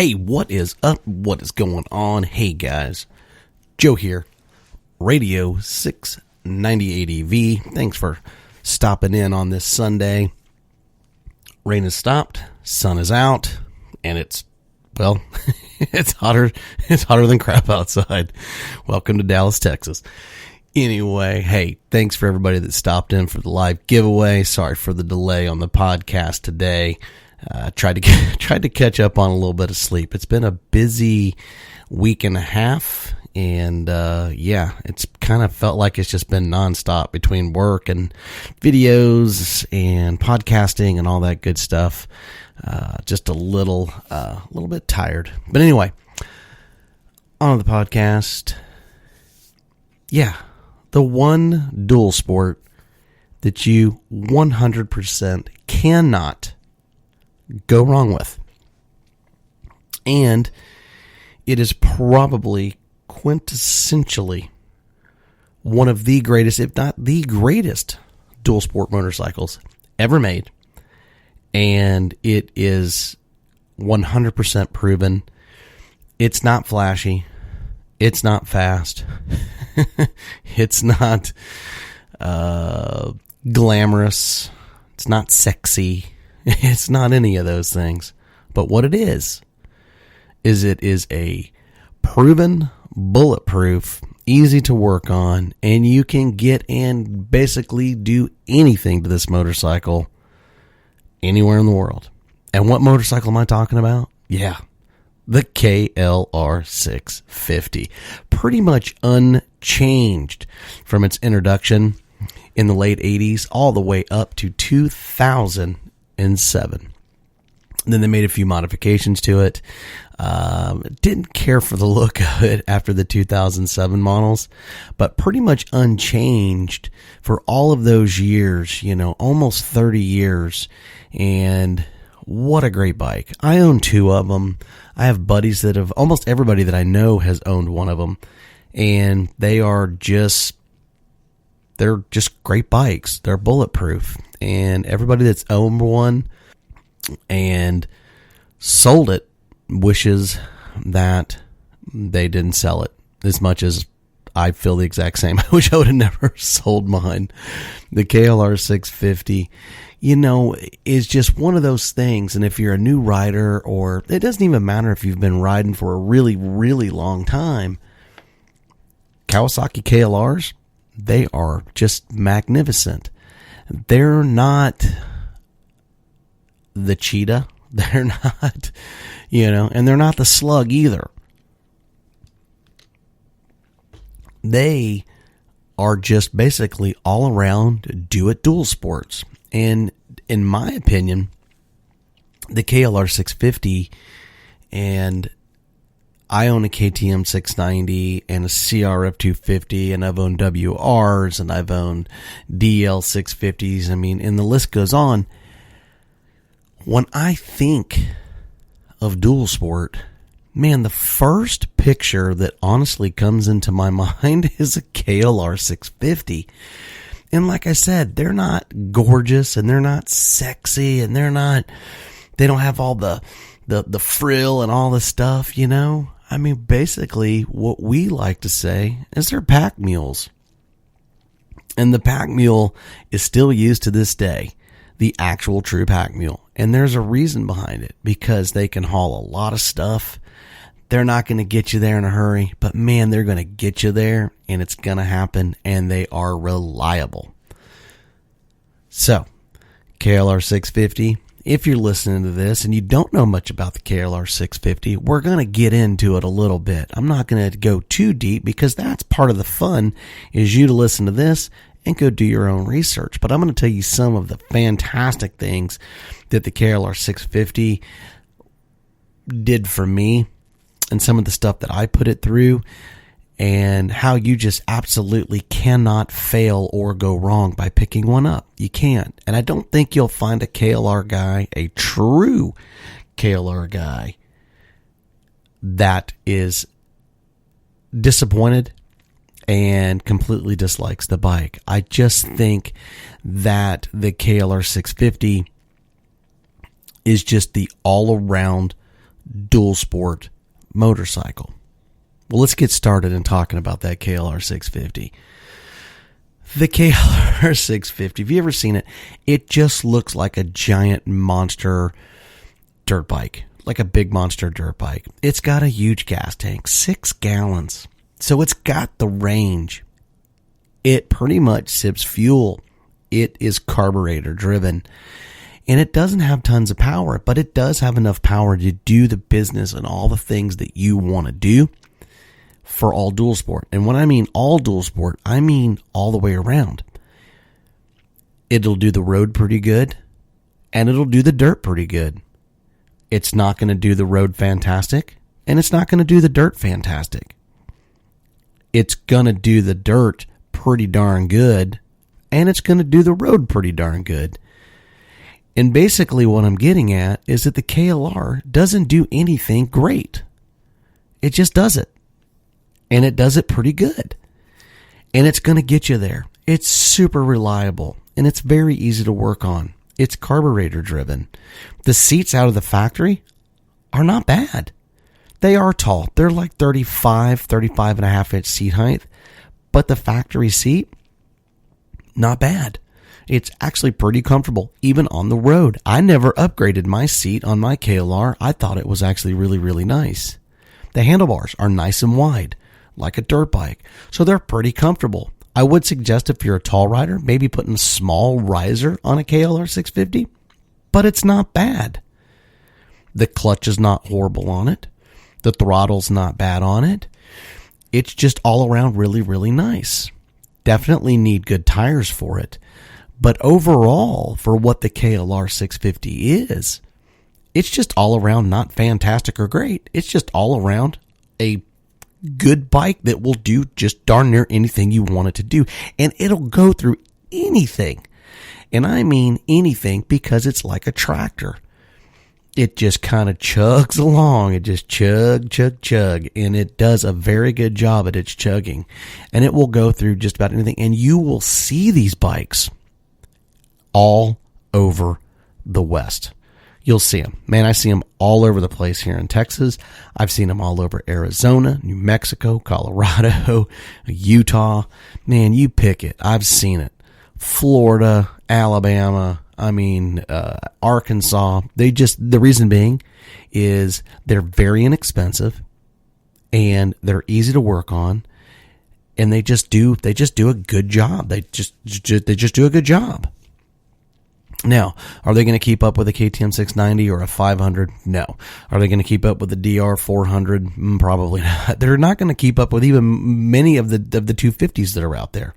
Hey, what is up? What is going on? Hey guys, Joe here, Radio 690 ADV. Thanks for stopping in on this Sunday. Rain has stopped, sun is out, and it's hotter than crap outside. Welcome to Dallas, Texas. Anyway, hey, thanks for everybody that stopped in for the live giveaway. Sorry for the delay on the podcast today. Tried to catch up on a little bit of sleep. It's been a busy week and a half, and it's kind of felt like it's just been nonstop between work and videos and podcasting and all that good stuff. Just a little bit tired. But anyway, on the podcast, the one dual sport that you 100% cannot go wrong with. And it is probably quintessentially one of the greatest, if not the greatest, dual sport motorcycles ever made. And it is 100% proven. It's not flashy. It's not fast. It's not glamorous. It's not sexy. It's not any of those things. But what it is it is a proven, bulletproof, easy to work on, and you can get and basically do anything to this motorcycle anywhere in the world. And what motorcycle am I talking about? Yeah, the KLR650. Pretty much unchanged from its introduction in the late 80s all the way up to 2007. Then they made a few modifications to it. Didn't care for the look of it after the 2007 models, but pretty much unchanged for all of those years, almost 30 years. And what a great bike. I own two of them. I have buddies that have, almost everybody that I know has owned one of them. And they're just great bikes. They're bulletproof. And everybody that's owned one and sold it wishes that they didn't sell it, as much as I feel the exact same. I wish I would have never sold mine. The KLR650, is just one of those things. And if you're a new rider, or it doesn't even matter if you've been riding for a really, really long time, Kawasaki KLRs, they are just magnificent. They're not the cheetah. They're not, and they're not the slug either. They are just basically all around do-it dual sports. And in my opinion, the KLR650, and I own a KTM 690 and a CRF 250, and I've owned WRs, and I've owned DL 650s. I mean, and the list goes on. When I think of dual sport, man, the first picture that honestly comes into my mind is a KLR 650. And like I said, they're not gorgeous, and they're not sexy, and they don't have all the frill and all the stuff, I mean, basically what we like to say is they're pack mules. And the pack mule is still used to this day, the actual true pack mule. And there's a reason behind it, because they can haul a lot of stuff. They're not going to get you there in a hurry, but man, they're going to get you there, and it's going to happen, and they are reliable. So, KLR 650, if you're listening to this and you don't know much about the KLR 650, we're going to get into it a little bit. I'm not going to go too deep, because that's part of the fun, is you to listen to this and go do your own research. But I'm going to tell you some of the fantastic things that the KLR 650 did for me, and some of the stuff that I put it through, and how you just absolutely cannot fail or go wrong by picking one up. You can't. And I don't think you'll find a KLR guy, a true KLR guy, that is disappointed and completely dislikes the bike. I just think that the KLR 650 is just the all-around dual sport motorcycle. Well, let's get started in talking about that KLR650. The KLR650, have you ever seen it? It just looks like a giant monster dirt bike, like a big monster dirt bike. It's got a huge gas tank, 6 gallons. So it's got the range. It pretty much sips fuel. It is carburetor driven. And it doesn't have tons of power, but it does have enough power to do the business and all the things that you want to do for all dual sport. And when I mean all dual sport, I mean all the way around. It'll do the road pretty good, and it'll do the dirt pretty good. It's not going to do the road fantastic, and it's not going to do the dirt fantastic. It's going to do the dirt pretty darn good, and it's going to do the road pretty darn good. And basically what I'm getting at is that the KLR doesn't do anything great. It just does it. And it does it pretty good. And it's going to get you there. It's super reliable, and it's very easy to work on. It's carburetor driven. The seats out of the factory are not bad. They are tall. They're like 35 and a half inch seat height. But the factory seat, not bad. It's actually pretty comfortable, even on the road. I never upgraded my seat on my KLR. I thought it was actually really, really nice. The handlebars are nice and wide, like a dirt bike. So they're pretty comfortable. I would suggest if you're a tall rider, maybe putting a small riser on a KLR650, but it's not bad. The clutch is not horrible on it. The throttle's not bad on it. It's just all around really, really nice. Definitely need good tires for it. But overall, for what the KLR650 is, it's just all around not fantastic or great. It's just all around a good bike that will do just darn near anything you want it to do. And it'll go through anything. And I mean anything, because it's like a tractor. It just kind of chugs along. It just chug. And it does a very good job at its chugging. And it will go through just about anything. And you will see these bikes all over the West. You'll see them. Man, I see them all over the place here in Texas. I've seen them all over Arizona, New Mexico, Colorado, Utah. Man, you pick it. I've seen it. Florida, Alabama, Arkansas. The reason being is they're very inexpensive and they're easy to work on, and they just do a good job. They just do a good job. Now, are they going to keep up with a KTM 690 or a 500? No. Are they going to keep up with the DR 400? Probably not. They're not going to keep up with even many of the 250s that are out there.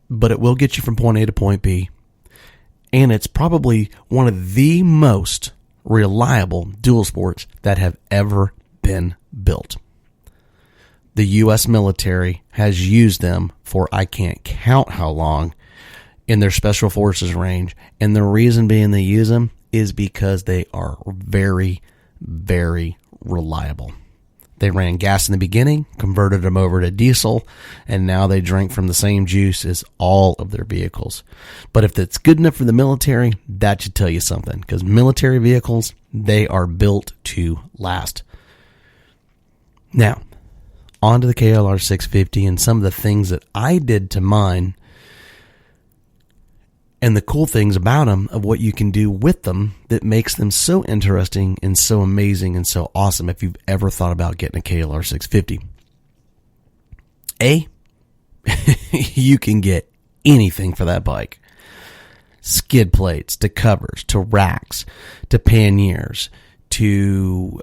But it will get you from point A to point B. And it's probably one of the most reliable dual sports that have ever been built. The U.S. military has used them for I can't count how long in their special forces range. And the reason being they use them is because they are very, very reliable. They ran gas in the beginning, converted them over to diesel, and now they drink from the same juice as all of their vehicles. But if it's good enough for the military, that should tell you something, because military vehicles, they are built to last. Now, on to the KLR650 and some of the things that I did to mine, and the cool things about them, of what you can do with them that makes them so interesting and so amazing and so awesome if you've ever thought about getting a KLR650. You can get anything for that bike. Skid plates, to covers, to racks, to panniers, to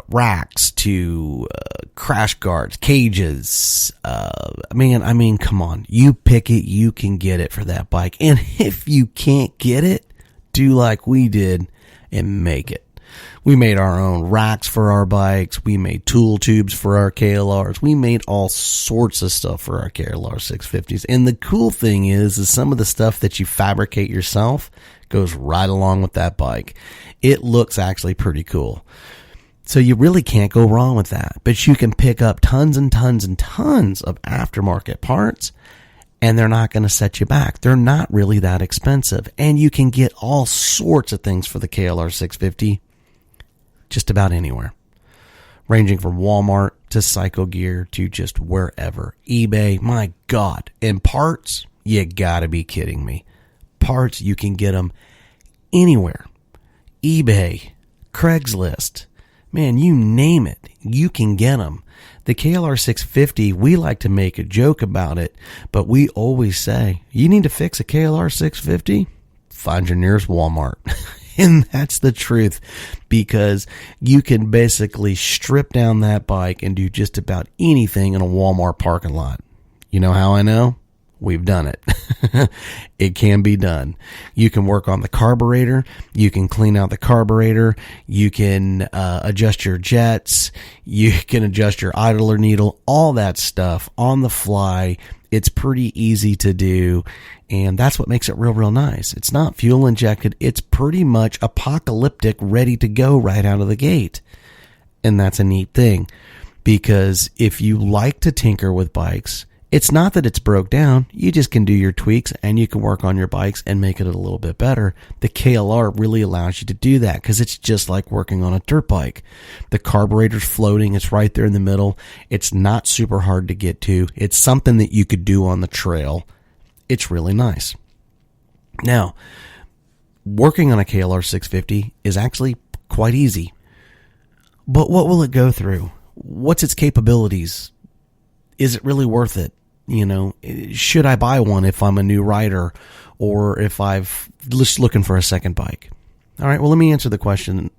racks, to crash guards, cages. Come on. You pick it, you can get it for that bike. And if you can't get it, do like we did and make it. We made our own racks for our bikes. We made tool tubes for our KLRs. We made all sorts of stuff for our KLR 650s. And the cool thing is some of the stuff that you fabricate yourself goes right along with that bike. It looks actually pretty cool. So you really can't go wrong with that. But you can pick up tons and tons and tons of aftermarket parts, and they're not going to set you back. They're not really that expensive. And you can get all sorts of things for the KLR 650 just about anywhere. Ranging from Walmart to Psycho Gear to just wherever. eBay, my God. And parts, you gotta be kidding me. Parts, you can get them anywhere. eBay, Craigslist, man, you name it, you can get them. The KLR650, we like to make a joke about it, but we always say, you need to fix a KLR650? Find your nearest Walmart. And that's the truth, because you can basically strip down that bike and do just about anything in a Walmart parking lot. You know how I know? We've done it. It can be done. You can work on the carburetor. You can clean out the carburetor. You can adjust your jets. You can adjust your idler needle. All that stuff on the fly. It's pretty easy to do. And that's what makes it real, real nice. It's not fuel injected. It's pretty much apocalyptic, ready to go right out of the gate. And that's a neat thing, because if you like to tinker with bikes, it's not that it's broke down. You just can do your tweaks and you can work on your bikes and make it a little bit better. The KLR really allows you to do that, because it's just like working on a dirt bike. The carburetor's floating. It's right there in the middle. It's not super hard to get to. It's something that you could do on the trail. It's really nice. Now, working on a KLR 650 is actually quite easy. But what will it go through? What's its capabilities? Is it really worth it? You know, should I buy one if I'm a new rider, or if I've just looking for a second bike? All right, well, let me answer the question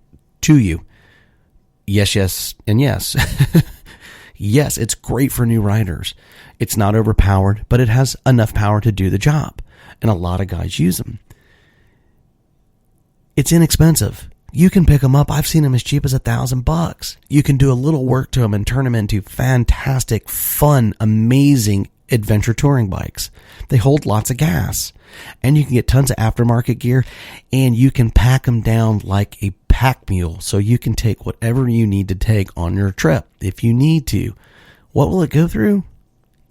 to you. Yes, yes, and yes. Yes, it's great for new riders. It's not overpowered, but it has enough power to do the job. And a lot of guys use them. It's inexpensive. You can pick them up. I've seen them as cheap as $1,000. You can do a little work to them and turn them into fantastic, fun, amazing adventure touring bikes. They hold lots of gas, and you can get tons of aftermarket gear, and you can pack them down like a pack mule, so you can take whatever you need to take on your trip if you need to. What will it go through?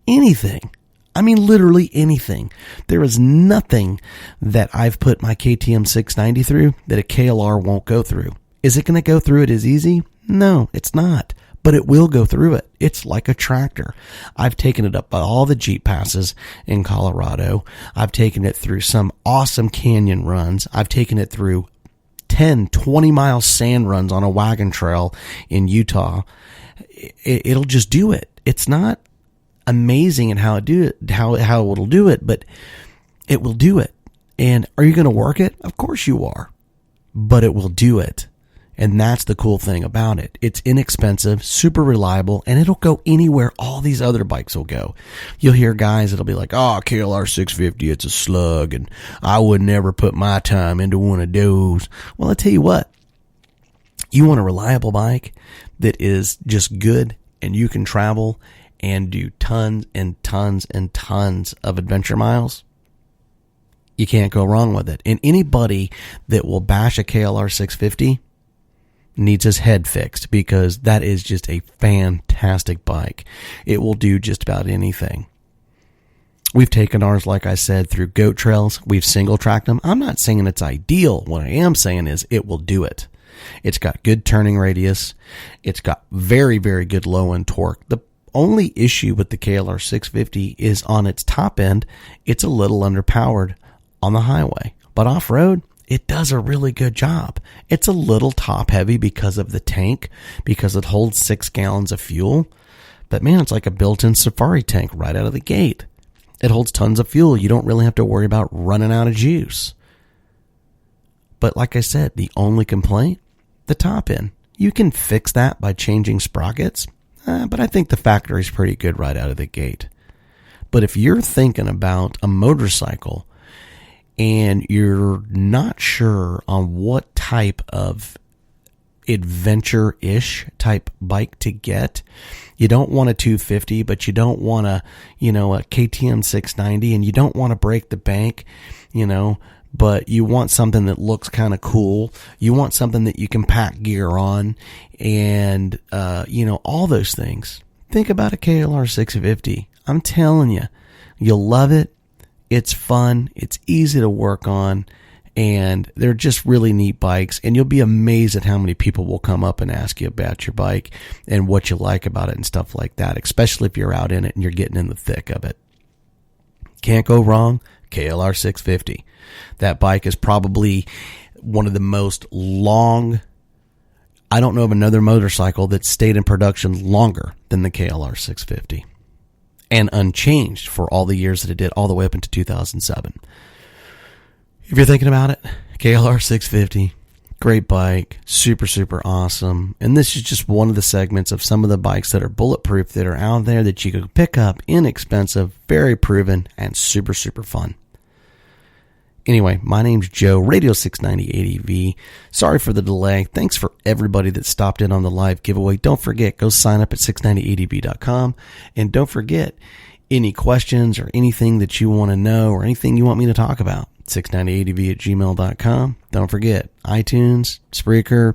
Anything. I mean, literally anything. There is nothing that I've put my KTM 690 through that a KLR won't go through. Is it going to go through it as easy? No, it's not. But it will go through it. It's like a tractor. I've taken it up all the Jeep passes in Colorado. I've taken it through some awesome canyon runs. I've taken it through 10, 20-mile sand runs on a wagon trail in Utah. It'll just do it. It's not amazing in how it'll do it, but it will do it. And are you going to work it? Of course you are. But it will do it. And that's the cool thing about it. It's inexpensive, super reliable, and it'll go anywhere all these other bikes will go. You'll hear guys that'll be like, oh, KLR 650, it's a slug, and I would never put my time into one of those. Well, I tell you what, you want a reliable bike that is just good, and you can travel and do tons and tons and tons of adventure miles. You can't go wrong with it. And anybody that will bash a KLR 650 needs his head fixed, because that is just a fantastic bike. It will do just about anything. We've taken ours, like I said, through goat trails. We've single tracked them. I'm not saying it's ideal. What I am saying is it will do it. It's got good turning radius. It's got very, very good low end torque. The only issue with the KLR 650 is on its top end, it's a little underpowered on the highway. But off-road, it does a really good job. It's a little top heavy because of the tank, because it holds 6 gallons of fuel. But man, it's like a built-in safari tank right out of the gate. It holds tons of fuel. You don't really have to worry about running out of juice. But like I said, the only complaint, the top end. You can fix that by changing sprockets, but I think the factory's pretty good right out of the gate. But if you're thinking about a motorcycle and you're not sure on what type of adventure-ish type bike to get, you don't want a 250, but you don't want a KTM 690, and you don't want to break the bank, but you want something that looks kind of cool. You want something that you can pack gear on, and all those things. Think about a KLR 650. I'm telling you, you'll love it. It's fun. It's easy to work on. And they're just really neat bikes, and you'll be amazed at how many people will come up and ask you about your bike and what you like about it and stuff like that, especially if you're out in it and you're getting in the thick of it. Can't go wrong, KLR650. That bike is probably one of the most long, I don't know of another motorcycle that stayed in production longer than the KLR650, and unchanged for all the years that it did, all the way up into 2007. If you're thinking about it, KLR650, great bike, super, super awesome. And this is just one of the segments of some of the bikes that are bulletproof that are out there that you can pick up, inexpensive, very proven, and super, super fun. Anyway, my name's Joe, Radio 690 ADV. Sorry for the delay. Thanks for everybody that stopped in on the live giveaway. Don't forget, go sign up at 690adv.com. And don't forget, any questions or anything that you want to know or anything you want me to talk about, 690adv@gmail.com. Don't forget, iTunes, Spreaker,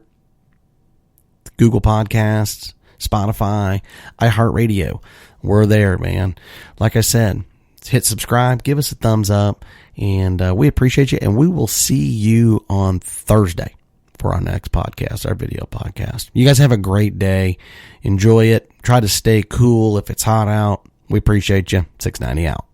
Google Podcasts, Spotify, iHeart Radio. We're there, man. Like I said, hit subscribe, give us a thumbs up, and we appreciate you. And we will see you on Thursday for our next podcast, our video podcast. You guys have a great day. Enjoy it. Try to stay cool if it's hot out. We appreciate you. 690 out.